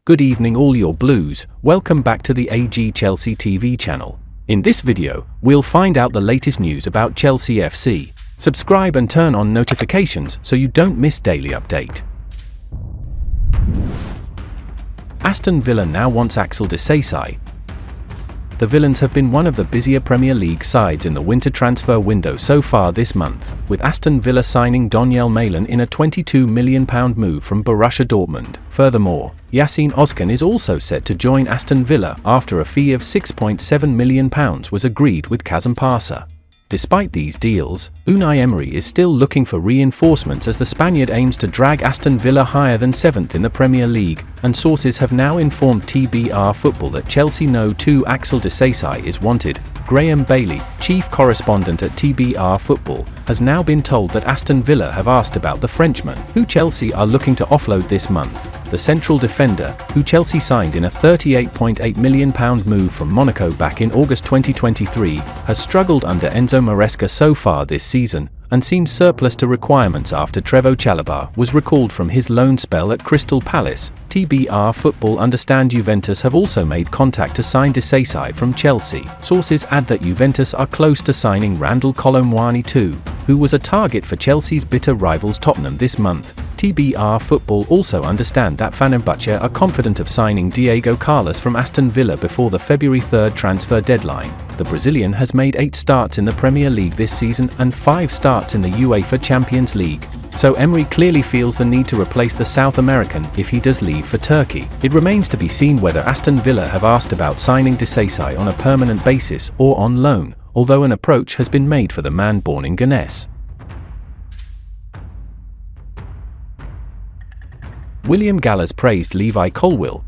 Good evening all your blues, welcome back to the AG Chelsea TV channel. In this video, we'll find out the latest news about Chelsea FC. Subscribe and turn on notifications so you don't miss daily update. Aston Villa now wants Axel Disasi. The Villains have been one of the busier Premier League sides in the winter transfer window so far this month, with Aston Villa signing Milan in a £22 million move from Borussia Dortmund. Furthermore, Yassine Özcan is also set to join Aston Villa after a fee of £6.7 million was agreed with Kazım. Despite these deals, Unai Emery is still looking for reinforcements as the Spaniard aims to drag Aston Villa higher than 7th in the Premier League, and sources have now informed TBR Football that Chelsea know too Axel Disasi is wanted. Graham Bailey, chief correspondent at TBR Football, has now been told that Aston Villa have asked about the Frenchman, who Chelsea are looking to offload this month. The central defender, who Chelsea signed in a £38.8 million move from Monaco back in August 2023, has struggled under Enzo so far this season, and seems surplus to requirements after Trevoh Chalobah was recalled from his loan spell at Crystal Palace. TBR Football understand Juventus have also made contact to sign Disasi from Chelsea. Sources add that Juventus are close to signing Randal Kolo Muani too, who was a target for Chelsea's bitter rivals Tottenham this month. TBR Football also understand that Fenerbahce are confident of signing Diego Carlos from Aston Villa before the February 3rd transfer deadline. The Brazilian has made 8 starts in the Premier League this season and 5 starts in the UEFA Champions League, so Emery clearly feels the need to replace the South American if he does leave for Turkey. It remains to be seen whether Aston Villa have asked about signing Disasi on a permanent basis or on loan, although an approach has been made for the man born in Gallas. William Gallas praised Levi Colwill.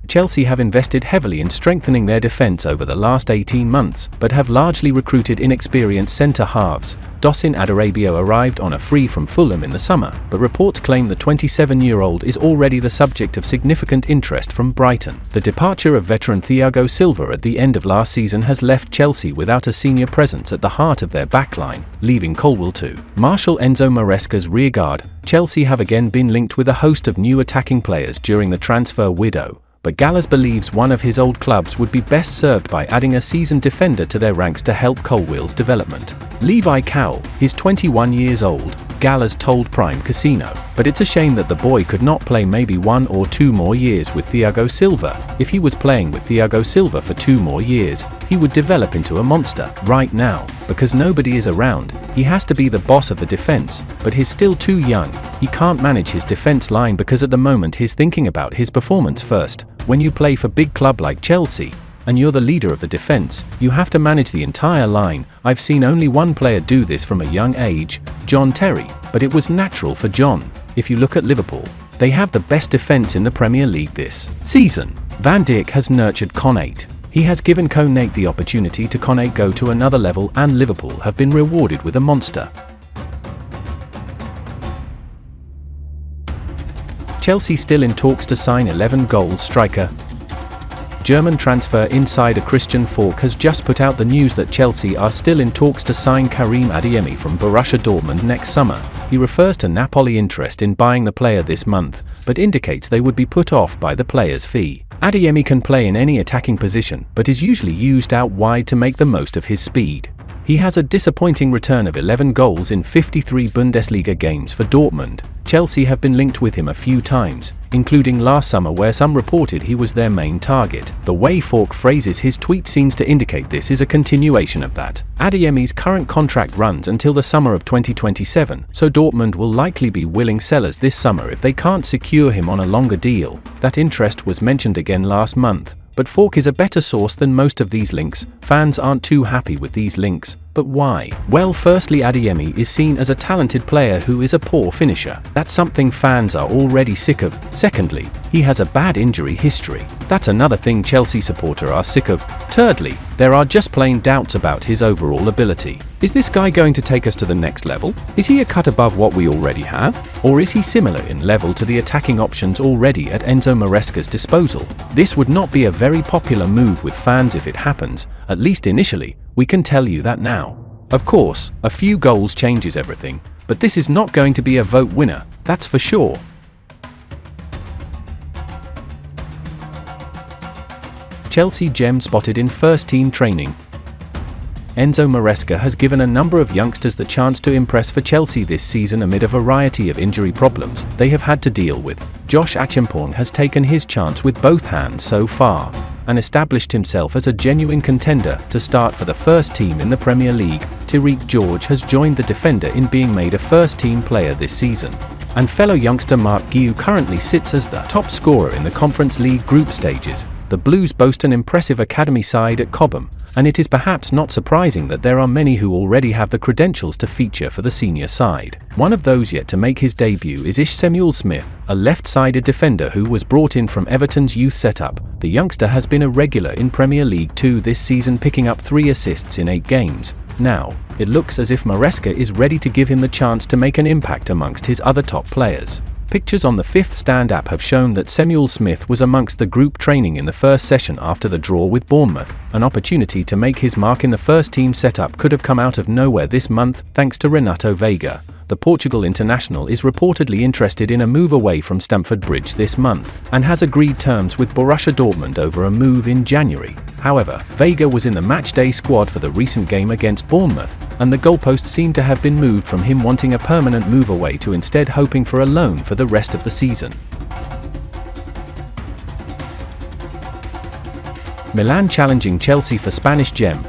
Chelsea have invested heavily in strengthening their defence over the last 18 months, but have largely recruited inexperienced centre-halves. Dosin Adarabio arrived on a free from Fulham in the summer, but reports claim the 27-year-old is already the subject of significant interest from Brighton. The departure of veteran Thiago Silva at the end of last season has left Chelsea without a senior presence at the heart of their backline, leaving Colwill to marshal Enzo Maresca's rearguard. Chelsea have again been linked with a host of new attacking players during the transfer window, but Gallas believes one of his old clubs would be best served by adding a seasoned defender to their ranks to help Colwill's development. Levi Cowell is 21 years old, Gallas told Prime Casino, but it's a shame that the boy could not play maybe 1 or 2 more years with Thiago Silva. If he was playing with Thiago Silva for 2 more years, he would develop into a monster. Right now, because nobody is around, he has to be the boss of the defense, but he's still too young. He can't manage his defense line because at the moment he's thinking about his performance first. When you play for big club like Chelsea, and you're the leader of the defense, you have to manage the entire line. I've seen only one player do this from a young age, John Terry, but it was natural for John. If you look at Liverpool, they have the best defense in the Premier League this season. Van Dijk has nurtured Konate. He has given Konate the opportunity to go to another level, and Liverpool have been rewarded with a monster. Chelsea still in talks to sign 11-goal striker. German transfer insider Christian Falk has just put out the news that Chelsea are still in talks to sign Karim Adeyemi from Borussia Dortmund next summer. He refers to Napoli interest in buying the player this month, but indicates they would be put off by the player's fee. Adeyemi can play in any attacking position, but is usually used out wide to make the most of his speed. He has a disappointing return of 11 goals in 53 Bundesliga games for Dortmund. Chelsea have been linked with him a few times, including last summer where some reported he was their main target. The way Falk phrases his tweet seems to indicate this is a continuation of that. Adeyemi's current contract runs until the summer of 2027, so Dortmund will likely be willing sellers this summer if they can't secure him on a longer deal. That interest was mentioned again last month, but Falk is a better source than most of these links. Fans aren't too happy with these links. But why? Well, firstly, Adeyemi is seen as a talented player who is a poor finisher. That's something fans are already sick of. Secondly, he has a bad injury history. That's another thing Chelsea supporters are sick of. Thirdly, there are just plain doubts about his overall ability. Is this guy going to take us to the next level? Is he a cut above what we already have? Or is he similar in level to the attacking options already at Enzo Maresca's disposal? This would not be a very popular move with fans if it happens, at least initially. We can tell you that now. Of course, a few goals changes everything, but this is not going to be a vote winner, that's for sure. Chelsea gem spotted in first-team training. Enzo Maresca has given a number of youngsters the chance to impress for Chelsea this season amid a variety of injury problems they have had to deal with. Josh Achimpong has taken his chance with both hands so far, and established himself as a genuine contender to start for the first team in the Premier League. Tyreek George has joined the defender in being made a first-team player this season. And fellow youngster Mark Guiu currently sits as the top scorer in the Conference League group stages. The Blues boast an impressive academy side at Cobham, and it is perhaps not surprising that there are many who already have the credentials to feature for the senior side. One of those yet to make his debut is Samuel Smith, a left-sided defender who was brought in from Everton's youth setup. The youngster has been a regular in Premier League 2 this season, picking up 3 assists in 8 games. Now, it looks as if Maresca is ready to give him the chance to make an impact amongst his other top players. Pictures on the Fifth Stand app have shown that Samuel Smith was amongst the group training in the first session after the draw with Bournemouth. An opportunity to make his mark in the first-team setup could have come out of nowhere this month, thanks to Renato Veiga. The Portugal international is reportedly interested in a move away from Stamford Bridge this month, and has agreed terms with Borussia Dortmund over a move in January. However, Veiga was in the matchday squad for the recent game against Bournemouth, and the goalpost seemed to have been moved from him wanting a permanent move away to instead hoping for a loan for the rest of the season. Milan challenging Chelsea for Spanish gem.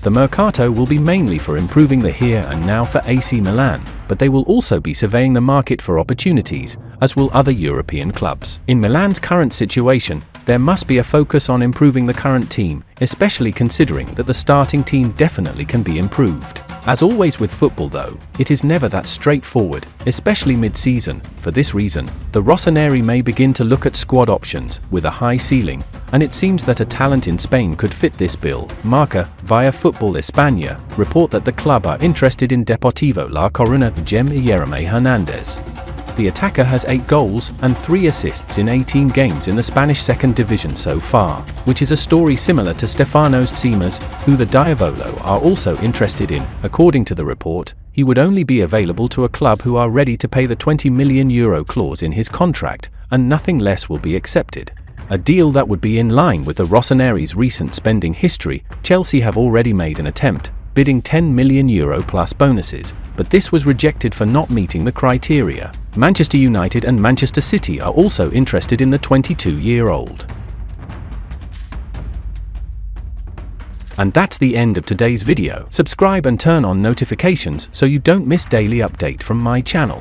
The mercato will be mainly for improving the here and now for AC Milan, but they will also be surveying the market for opportunities, as will other European clubs. In Milan's current situation, there must be a focus on improving the current team, especially considering that the starting team definitely can be improved. As always with football though, it is never that straightforward, especially mid-season. For this reason, the Rossoneri may begin to look at squad options with a high ceiling, and it seems that a talent in Spain could fit this bill. Marca, via Football España, report that the club are interested in Deportivo La Coruña gem Jeremy Fernandez. The attacker has 8 goals and 3 assists in 18 games in the Spanish second division so far, which is a story similar to Stefanos Tsimas, who the Diavolo are also interested in. According to the report, he would only be available to a club who are ready to pay the €20 million clause in his contract, and nothing less will be accepted. A deal that would be in line with the Rossoneri's recent spending history. Chelsea have already made an attempt, bidding €10 million plus bonuses, but this was rejected for not meeting the criteria. Manchester United and Manchester City are also interested in the 22-year-old. And that's the end of today's video. Subscribe and turn on notifications so you don't miss daily update from my channel.